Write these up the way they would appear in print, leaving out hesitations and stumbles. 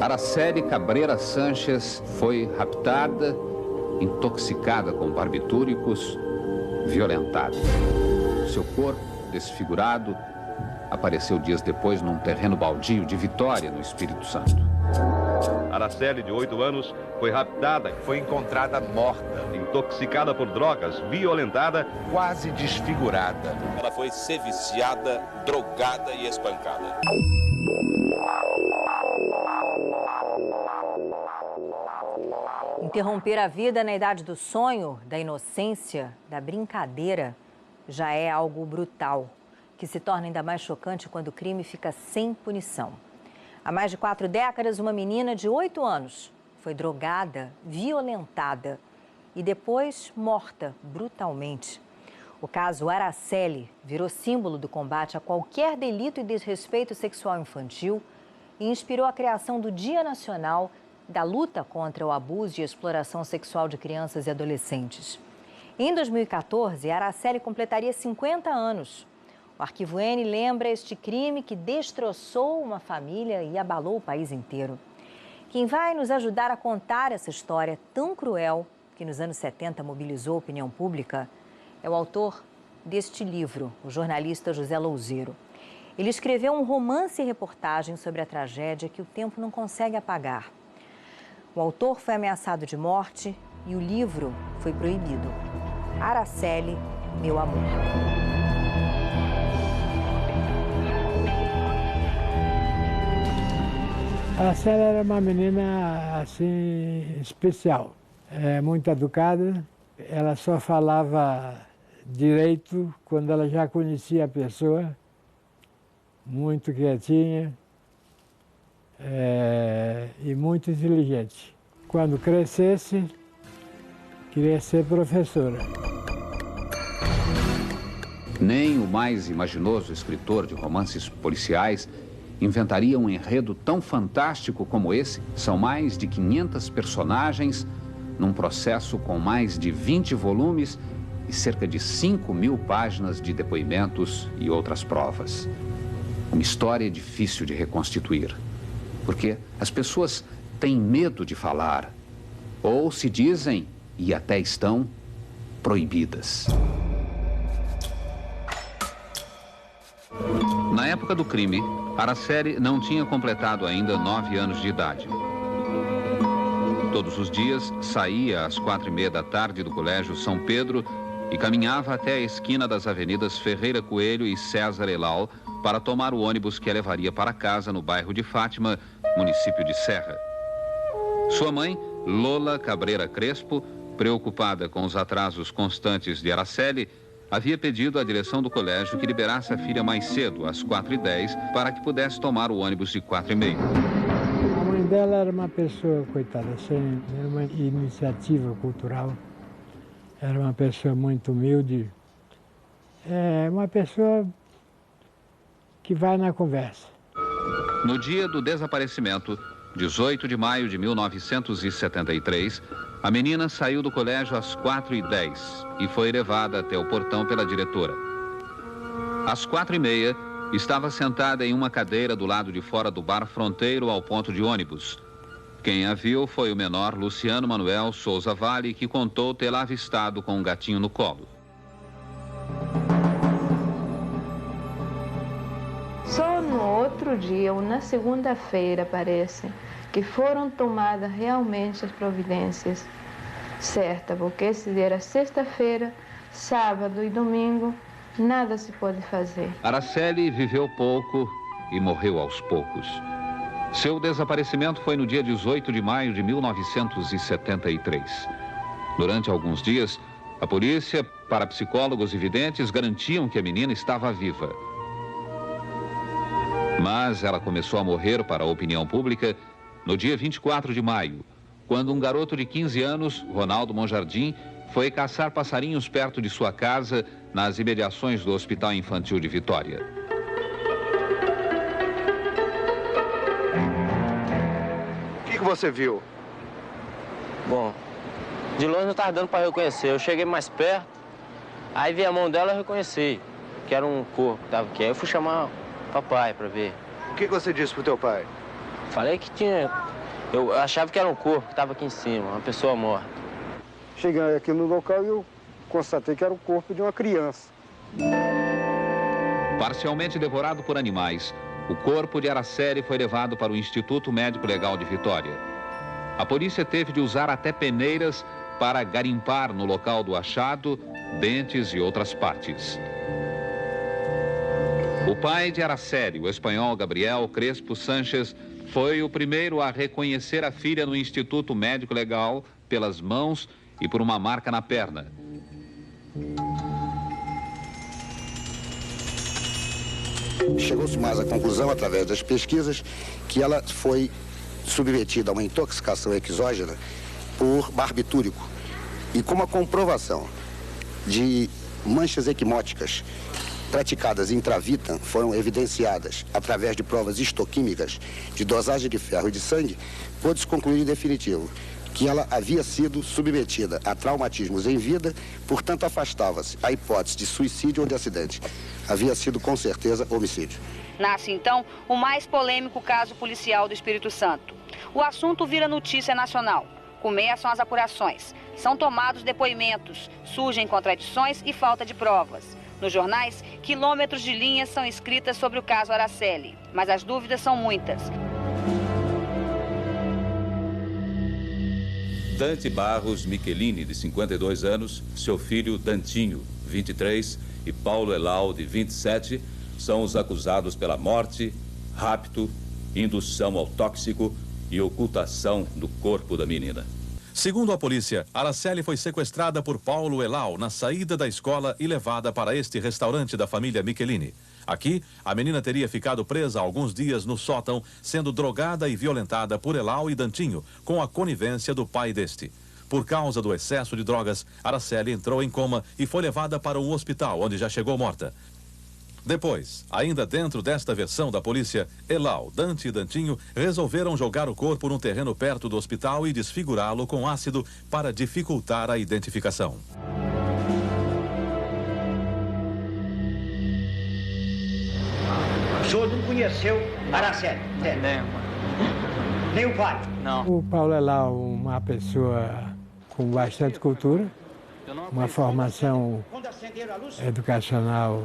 Araceli Cabreira Sanches foi raptada, intoxicada com barbitúricos, violentada. Seu corpo, desfigurado, apareceu dias depois num terreno baldio de Vitória, no Espírito Santo. Araceli, de 8 anos, foi raptada, foi encontrada morta, intoxicada por drogas, violentada, quase desfigurada. Ela foi seviciada, drogada e espancada. Interromper a vida na idade do sonho, da inocência, da brincadeira, já é algo brutal, que se torna ainda mais chocante quando o crime fica sem punição. Há mais de 4 décadas, uma menina de 8 anos foi drogada, violentada e depois morta brutalmente. O caso Araceli virou símbolo do combate a qualquer delito e desrespeito sexual infantil e inspirou a criação do Dia Nacional da luta contra o abuso e exploração sexual de crianças e adolescentes. Em 2014, Araceli completaria 50 anos. O Arquivo N lembra este crime que destroçou uma família e abalou o país inteiro. Quem vai nos ajudar a contar essa história tão cruel que nos anos 70 mobilizou a opinião pública é o autor deste livro, o jornalista José Louzeiro. Ele escreveu um romance e reportagem sobre a tragédia que o tempo não consegue apagar. O autor foi ameaçado de morte e o livro foi proibido. Araceli, meu amor. A Araceli era uma menina, assim, especial, muito educada. Ela só falava direito quando ela já conhecia a pessoa, muito quietinha e muito inteligente. Quando crescesse, queria ser professora. Nem o mais imaginoso escritor de romances policiais inventaria um enredo tão fantástico como esse. São mais de 500 personagens num processo com mais de 20 volumes e cerca de 5.000 páginas de depoimentos e outras provas. Uma história difícil de reconstituir, porque as pessoas têm medo de falar, ou se dizem, e até estão, proibidas. Na época do crime, Araceli não tinha completado ainda 9 anos de idade. Todos os dias saía às 4h30 da tarde do Colégio São Pedro e caminhava até a esquina das avenidas Ferreira Coelho e César Elal para tomar o ônibus que a levaria para casa no bairro de Fátima, município de Serra. Sua mãe, Lola Cabreira Crespo, preocupada com os atrasos constantes de Araceli, havia pedido à direção do colégio que liberasse a filha mais cedo, às 4h10, para que pudesse tomar o ônibus de 4h30. A mãe dela era uma pessoa, coitada, sem nenhuma iniciativa cultural. Era uma pessoa muito humilde. É uma pessoa que vai na conversa. No dia do desaparecimento, 18 de maio de 1973, a menina saiu do colégio às 4h10 e foi levada até o portão pela diretora. Às 4h30, estava sentada em uma cadeira do lado de fora do bar fronteiro ao ponto de ônibus. Quem a viu foi o menor Luciano Manuel Souza Vale, que contou tê-la avistado com um gatinho no colo. Só no outro dia, ou na segunda-feira, parece, que foram tomadas realmente as providências certas, porque se era sexta-feira, sábado e domingo, nada se pode fazer. Araceli viveu pouco e morreu aos poucos. Seu desaparecimento foi no dia 18 de maio de 1973. Durante alguns dias, a polícia, parapsicólogos e videntes garantiam que a menina estava viva. Mas ela começou a morrer para a opinião pública no dia 24 de maio, quando um garoto de 15 anos, Ronaldo Monjardim, foi caçar passarinhos perto de sua casa, nas imediações do Hospital Infantil de Vitória. O que você viu? Bom, de longe não estava dando para reconhecer. Eu cheguei mais perto, aí vi a mão dela e reconheci que era um corpo que estava aqui. Aí eu fui chamar o papai para ver. O que você disse pro teu pai? Falei que tinha Eu achava que era um corpo que estava aqui em cima, uma pessoa morta. Cheguei aqui no local e eu constatei que era o corpo de uma criança. Parcialmente devorado por animais, o corpo de Araceli foi levado para o Instituto Médico Legal de Vitória. A polícia teve de usar até peneiras para garimpar no local do achado dentes e outras partes. O pai de Araceli, o espanhol Gabriel Crespo Sánchez, foi o primeiro a reconhecer a filha no Instituto Médico Legal pelas mãos e por uma marca na perna. Chegou-se mais à conclusão, através das pesquisas, que ela foi submetida a uma intoxicação exógena por barbitúrico. E como a comprovação de manchas equimóticas praticadas intravitam foram evidenciadas através de provas histoquímicas de dosagem de ferro e de sangue, pôde-se concluir em definitivo que ela havia sido submetida a traumatismos em vida, portanto afastava-se a hipótese de suicídio ou de acidente. Havia sido com certeza homicídio. Nasce então o mais polêmico caso policial do Espírito Santo. O assunto vira notícia nacional. Começam as apurações, são tomados depoimentos, surgem contradições e falta de provas. Nos jornais, quilômetros de linhas são escritas sobre o caso Araceli, mas as dúvidas são muitas. Dante Barros Michelini, de 52 anos, seu filho Dantinho, 23, e Paulo Elau, de 27, são os acusados pela morte, rapto, indução ao tóxico e ocultação do corpo da menina. Segundo a polícia, Araceli foi sequestrada por Paulo Elau na saída da escola e levada para este restaurante da família Michelini. Aqui, a menina teria ficado presa há alguns dias no sótão, sendo drogada e violentada por Elau e Dantinho, com a conivência do pai deste. Por causa do excesso de drogas, Araceli entrou em coma e foi levada para um hospital, onde já chegou morta. Depois, ainda dentro desta versão da polícia, Elau, Dante e Dantinho resolveram jogar o corpo num terreno perto do hospital e desfigurá-lo com ácido para dificultar a identificação. O senhor não conheceu Araceli? Nem o pai? Não. O Paulo Elau, uma pessoa com bastante cultura, uma formação educacional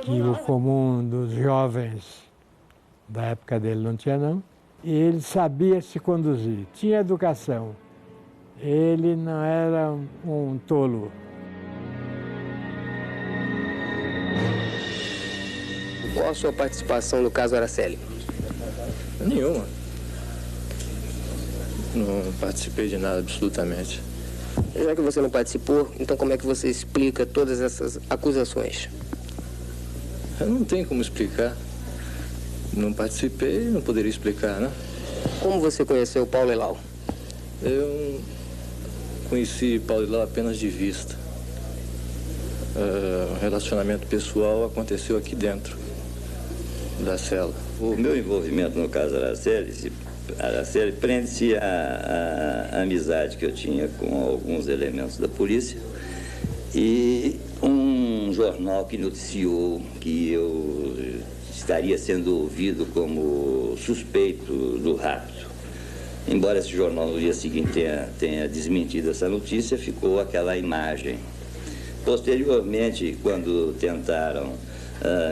que o comum dos jovens da época dele não tinha, não. E ele sabia se conduzir, tinha educação. Ele não era um tolo. Qual a sua participação no caso Araceli? Nenhuma. Não participei de nada, absolutamente. Já que você não participou, então como é que você explica todas essas acusações? Eu não tenho como explicar. Não participei, não poderia explicar, né? Como você conheceu Paulo Elau? Eu conheci Paulo Elau apenas de vista. O relacionamento pessoal aconteceu aqui dentro da cela. O meu envolvimento no caso Araceli prende-se à amizade que eu tinha com alguns elementos da polícia e um jornal que noticiou que eu estaria sendo ouvido como suspeito do rapto. Embora esse jornal no dia seguinte tenha desmentido essa notícia, ficou aquela imagem. Posteriormente, quando tentaram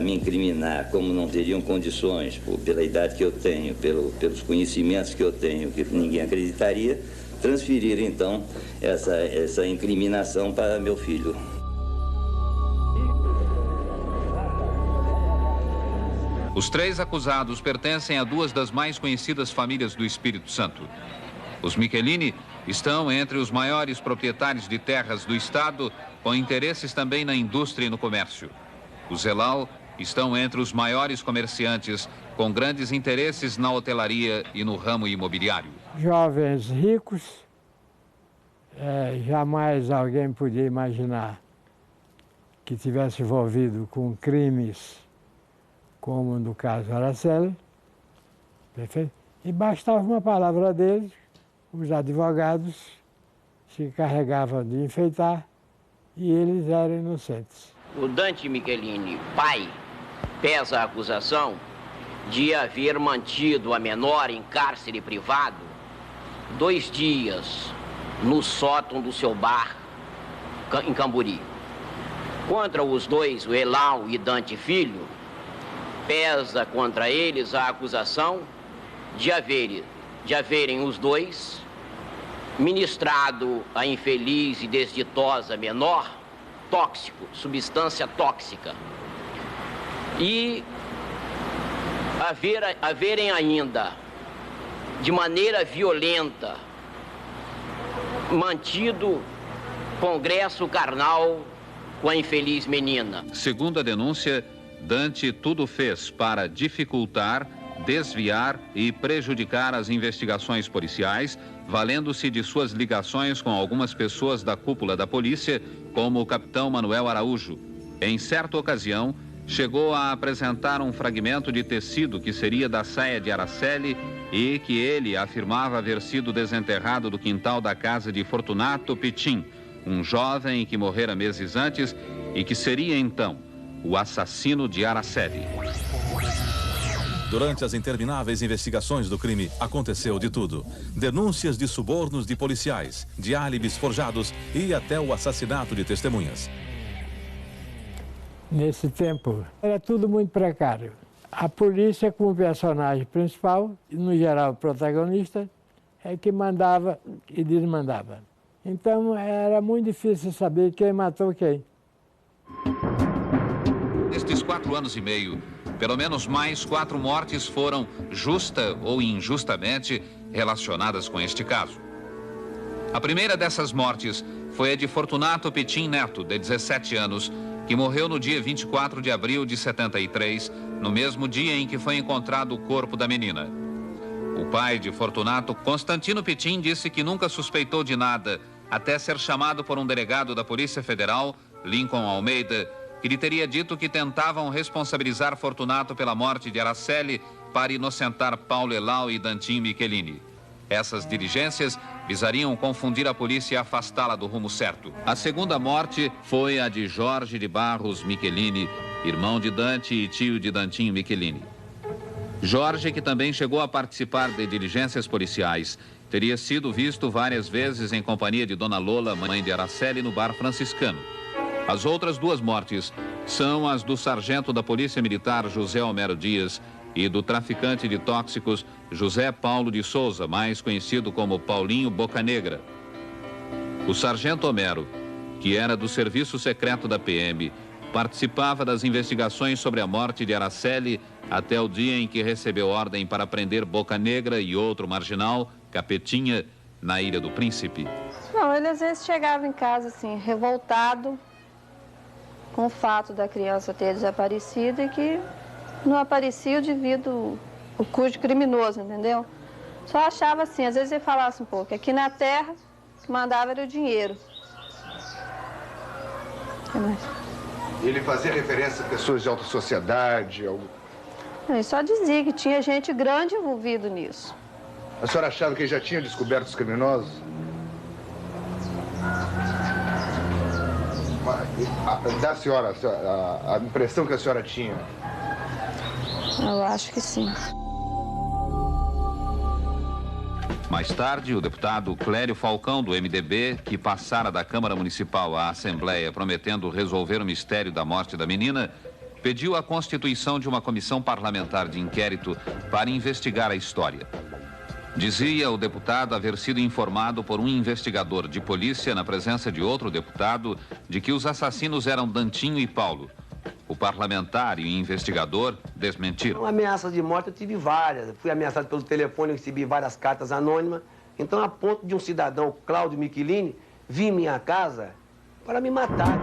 me incriminar, como não teriam condições, pela idade que eu tenho, pelos conhecimentos que eu tenho, que ninguém acreditaria, transferiram então essa incriminação para meu filho. Os três acusados pertencem a duas das mais conhecidas famílias do Espírito Santo. Os Michelini estão entre os maiores proprietários de terras do estado, com interesses também na indústria e no comércio. Os Elau estão entre os maiores comerciantes, com grandes interesses na hotelaria e no ramo imobiliário. Jovens ricos, jamais alguém podia imaginar que tivesse envolvido com crimes como no caso Araceli, perfeito? E bastava uma palavra deles, os advogados se encarregavam de enfeitar e eles eram inocentes. O Dante Michelini, pai, pesa a acusação de haver mantido a menor em cárcere privado 2 dias no sótão do seu bar em Camburi. Contra os dois, o Elau e Dante Filho, pesa contra eles a acusação de haverem os dois ministrado a infeliz e desditosa menor substância tóxica, e haverem ainda, de maneira violenta, mantido congresso carnal com a infeliz menina. Segundo a denúncia, Dante tudo fez para dificultar, desviar e prejudicar as investigações policiais, valendo-se de suas ligações com algumas pessoas da cúpula da polícia, como o capitão Manuel Araújo. Em certa ocasião, chegou a apresentar um fragmento de tecido que seria da saia de Araceli e que ele afirmava haver sido desenterrado do quintal da casa de Fortunato Pitim, um jovem que morrera meses antes e que seria, então, o assassino de Araceli. Durante as intermináveis investigações do crime, aconteceu de tudo. Denúncias de subornos de policiais, de álibis forjados e até o assassinato de testemunhas. Nesse tempo, era tudo muito precário. A polícia, como personagem principal, no geral o protagonista, é que mandava e desmandava. Então, era muito difícil saber quem matou quem. Nestes 4 anos e meio, pelo menos mais 4 mortes foram, justa ou injustamente, relacionadas com este caso. A primeira dessas mortes foi a de Fortunato Pitim Neto, de 17 anos, que morreu no dia 24 de abril de 73, no mesmo dia em que foi encontrado o corpo da menina. O pai de Fortunato, Constantino Pitim, disse que nunca suspeitou de nada, até ser chamado por um delegado da Polícia Federal, Lincoln Almeida, que lhe teria dito que tentavam responsabilizar Fortunato pela morte de Araceli para inocentar Paulo Elau e Dantinho Michelini. Essas diligências visariam confundir a polícia e afastá-la do rumo certo. A segunda morte foi a de Jorge de Barros Michelini, irmão de Dante e tio de Dantinho Michelini. Jorge, que também chegou a participar de diligências policiais, teria sido visto várias vezes em companhia de Dona Lola, mãe de Araceli, no bar franciscano. As outras 2 mortes são as do sargento da Polícia Militar José Homero Dias e do traficante de tóxicos José Paulo de Souza, mais conhecido como Paulinho Bocanegra. O sargento Homero, que era do serviço secreto da PM, participava das investigações sobre a morte de Araceli até o dia em que recebeu ordem para prender Bocanegra e outro marginal, Capetinha, na Ilha do Príncipe. Não, ele às vezes chegava em casa assim, revoltado com o fato da criança ter desaparecido e que não aparecia o devido, o cujo criminoso, entendeu? Só achava assim, às vezes ele falasse um pouco, aqui na terra, o que mandava era o dinheiro. O que mais? Ele fazia referência a pessoas de alta sociedade? Ele só dizia que tinha gente grande envolvida nisso. A senhora achava que ele já tinha descoberto os criminosos? Da senhora, a impressão que a senhora tinha? Eu acho que sim. Mais tarde, o deputado Clério Falcão, do MDB, que passara da Câmara Municipal à Assembleia prometendo resolver o mistério da morte da menina, pediu a constituição de uma comissão parlamentar de inquérito para investigar a história. Dizia o deputado haver sido informado por um investigador de polícia, na presença de outro deputado, de que os assassinos eram Dantinho e Paulo. O parlamentar e o investigador desmentiram. Ameaças de morte eu tive várias. Eu fui ameaçado pelo telefone, eu recebi várias cartas anônimas. Então, a ponto de um cidadão, Cláudio Michelini, vir em minha casa para me matar.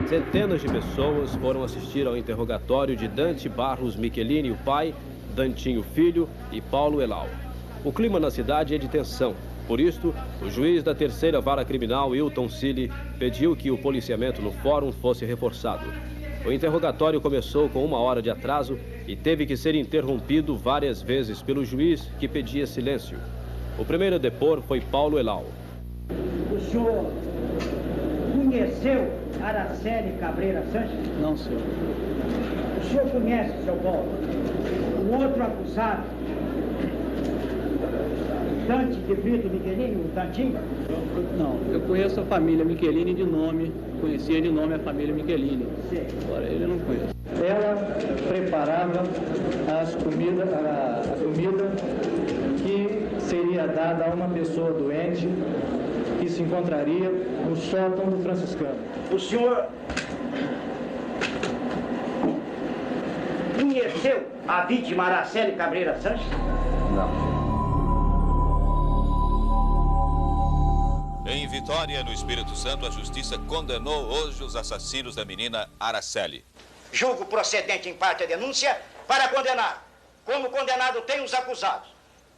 Centenas de pessoas foram assistir ao interrogatório de Dante Barros Michelini, o pai, Dantinho Filho e Paulo Elau. O clima na cidade é de tensão. Por isso, o juiz da 3ª Vara Criminal, Hilton Cili, pediu que o policiamento no fórum fosse reforçado. O interrogatório começou com 1 hora de atraso e teve que ser interrompido várias vezes pelo juiz, que pedia silêncio. O primeiro a depor foi Paulo Elau. O senhor conheceu Araceli Cabreira Sanches? Não, senhor. O senhor conhece, seu Paulo, o outro acusado, Dante de Brito Michelini, o Dantinho? Não, eu conheço a família Michelini de nome, conhecia de nome a família Michelini. Sim. Agora ele não conhece. Ela preparava a comida que seria dada a uma pessoa doente que se encontraria no sótão do franciscano. O senhor conheceu a vítima Araceli Cabreira Sanches? Não. Em Vitória, no Espírito Santo, a justiça condenou hoje os assassinos da menina Araceli. Julgo procedente em parte a denúncia para condenar. Como condenado tem os acusados,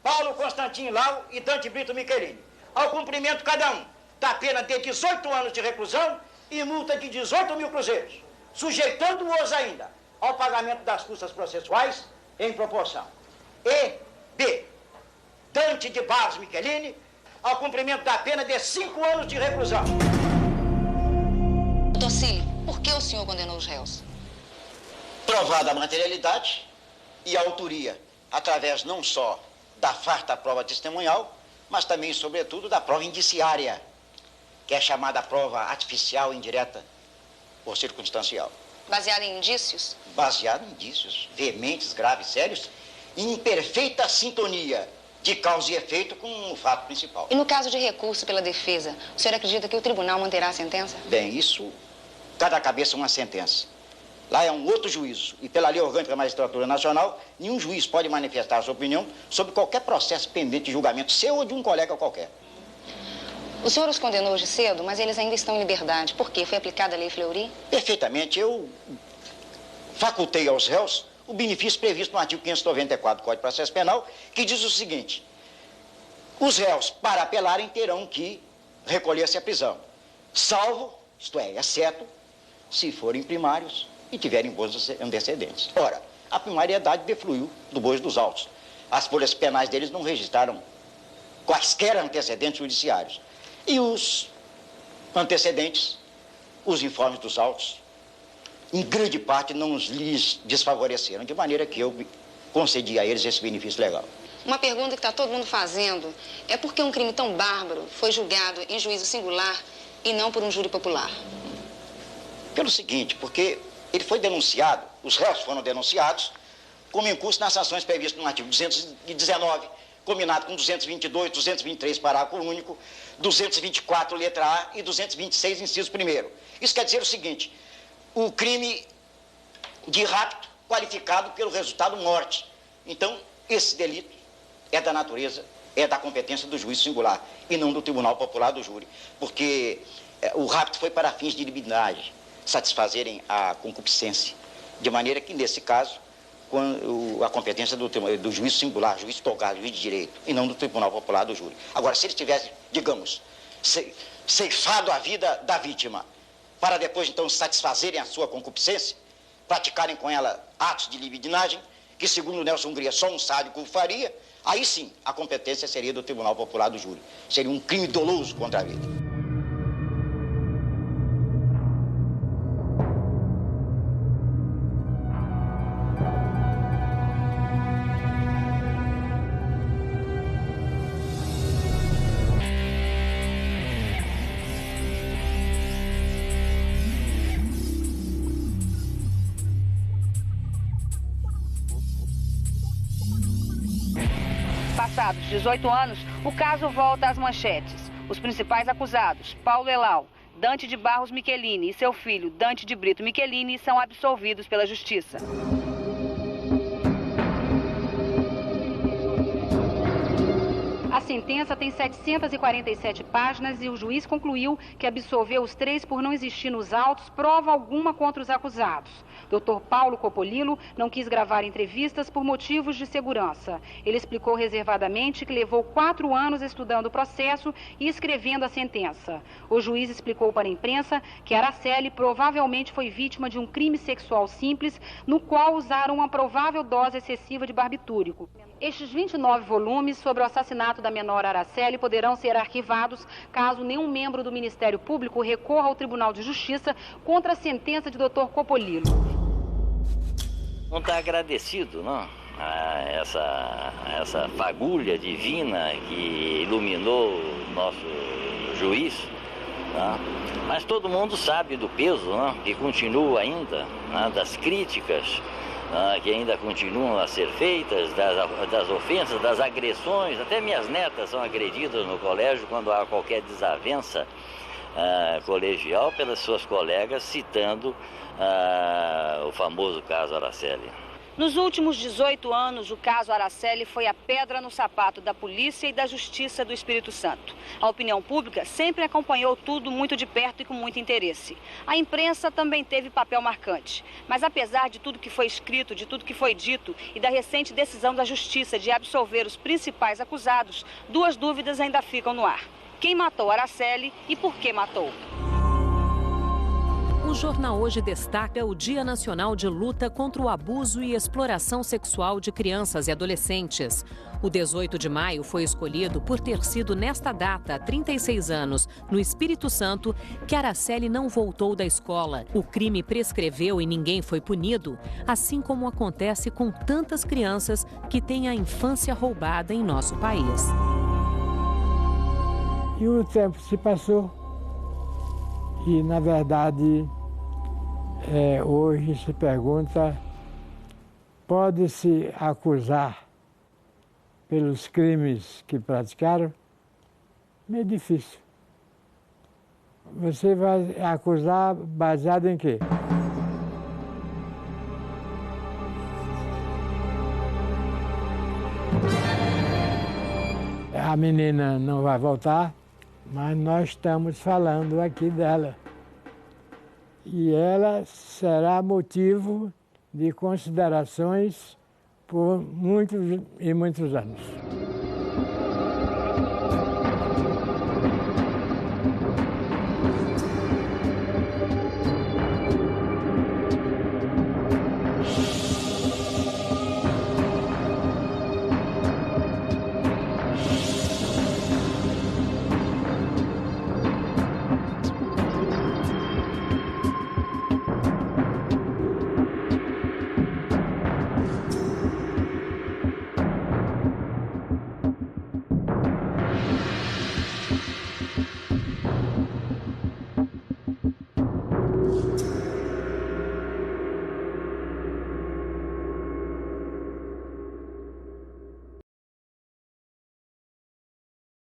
Paulo Constantino Lau e Dante Brito Michelini, ao cumprimento cada um da pena de 18 anos de reclusão e multa de 18 mil cruzeiros, sujeitando-os ainda ao pagamento das custas processuais em proporção. E B. Dante de Barros Michelini, ao cumprimento da pena de 5 anos de reclusão. Doutor Cílio, por que o senhor condenou os réus? Provada a materialidade e a autoria, através não só da farta prova testemunhal, mas também, sobretudo, da prova indiciária, que é chamada prova artificial, indireta ou circunstancial. Baseado em indícios? Baseado em indícios veementes, graves, sérios, e em perfeita sintonia de causa e efeito com o fato principal. E no caso de recurso pela defesa, o senhor acredita que o tribunal manterá a sentença? Bem, isso, cada cabeça uma sentença. Lá é um outro juízo. E pela lei orgânica da magistratura nacional, nenhum juiz pode manifestar sua opinião sobre qualquer processo pendente de julgamento seu ou de um colega qualquer. O senhor os condenou hoje cedo, mas eles ainda estão em liberdade. Por quê? Foi aplicada a lei Fleury? Perfeitamente. Eu facultei aos réus o benefício previsto no artigo 594 do Código de Processo Penal, que diz o seguinte: os réus, para apelarem, terão que recolher-se à prisão, salvo, isto é, exceto, se forem primários e tiverem bons antecedentes. Ora, a primariedade defluiu do bojo dos autos. As folhas penais deles não registraram quaisquer antecedentes judiciários. E os antecedentes, os informes dos autos, em grande parte não lhes desfavoreceram, de maneira que eu concedi a eles esse benefício legal. Uma pergunta que está todo mundo fazendo é por que um crime tão bárbaro foi julgado em juízo singular e não por um júri popular? Pelo seguinte, porque ele foi denunciado, os réus foram denunciados como incurso nas sanções previstas no artigo 219, combinado com 222, 223, parágrafo único, 224, letra A, e 226, inciso 1º. Isso quer dizer o seguinte: o crime de rapto qualificado pelo resultado morte. Então, esse delito é da natureza, é da competência do juiz singular e não do Tribunal Popular do Júri, porque o rapto foi para fins de libidinagem, satisfazerem a concupiscência, de maneira que, nesse caso, a competência do juiz singular, juiz togado, juiz de direito, e não do Tribunal Popular do Júri. Agora, se eles tivessem, digamos, ceifado a vida da vítima, para depois, então, satisfazerem a sua concupiscência, praticarem com ela atos de libidinagem, que, segundo Nelson Hungria, só um sádico faria, aí sim, a competência seria do Tribunal Popular do Júri. Seria um crime doloso contra a vida. Passados 18 anos, o caso volta às manchetes. Os principais acusados, Paulo Elau, Dante de Barros Michelini e seu filho, Dante de Brito Michelini, são absolvidos pela Justiça. A sentença tem 747 páginas e o juiz concluiu que absolveu os 3 por não existir nos autos prova alguma contra os acusados. Dr. Paulo Copolilo não quis gravar entrevistas por motivos de segurança. Ele explicou reservadamente que levou 4 anos estudando o processo e escrevendo a sentença. O juiz explicou para a imprensa que Araceli provavelmente foi vítima de um crime sexual simples, no qual usaram uma provável dose excessiva de barbitúrico. Estes 29 volumes sobre o assassinato da menor Araceli poderão ser arquivados caso nenhum membro do Ministério Público recorra ao Tribunal de Justiça contra a sentença de Dr. Copolilo. Não está agradecido, não? essa fagulha divina que iluminou o nosso juiz, né? Mas todo mundo sabe do peso, né, que continua ainda, né, das críticas, né, que ainda continuam a ser feitas, das ofensas, das agressões. Até minhas netas são agredidas no colégio quando há qualquer desavença colegial pelas suas colegas, citando o famoso caso Araceli. Nos últimos 18 anos, o caso Araceli foi a pedra no sapato da polícia e da justiça do Espírito Santo. A opinião pública sempre acompanhou tudo muito de perto e com muito interesse. A imprensa também teve papel marcante. Mas apesar de tudo que foi escrito, de tudo que foi dito e da recente decisão da justiça de absolver os principais acusados, duas dúvidas ainda ficam no ar. Quem matou Araceli e por que matou? O jornal hoje destaca o Dia Nacional de Luta contra o Abuso e Exploração Sexual de Crianças e Adolescentes. O 18 de maio foi escolhido por ter sido nesta data, há 36 anos, no Espírito Santo, que Araceli não voltou da escola. O crime prescreveu e ninguém foi punido, assim como acontece com tantas crianças que têm a infância roubada em nosso país. E o tempo se passou e, na verdade, hoje se pergunta, pode-se acusar pelos crimes que praticaram? Meio difícil. Você vai acusar baseado em quê? A menina não vai voltar, mas nós estamos falando aqui dela. E ela será motivo de considerações por muitos e muitos anos.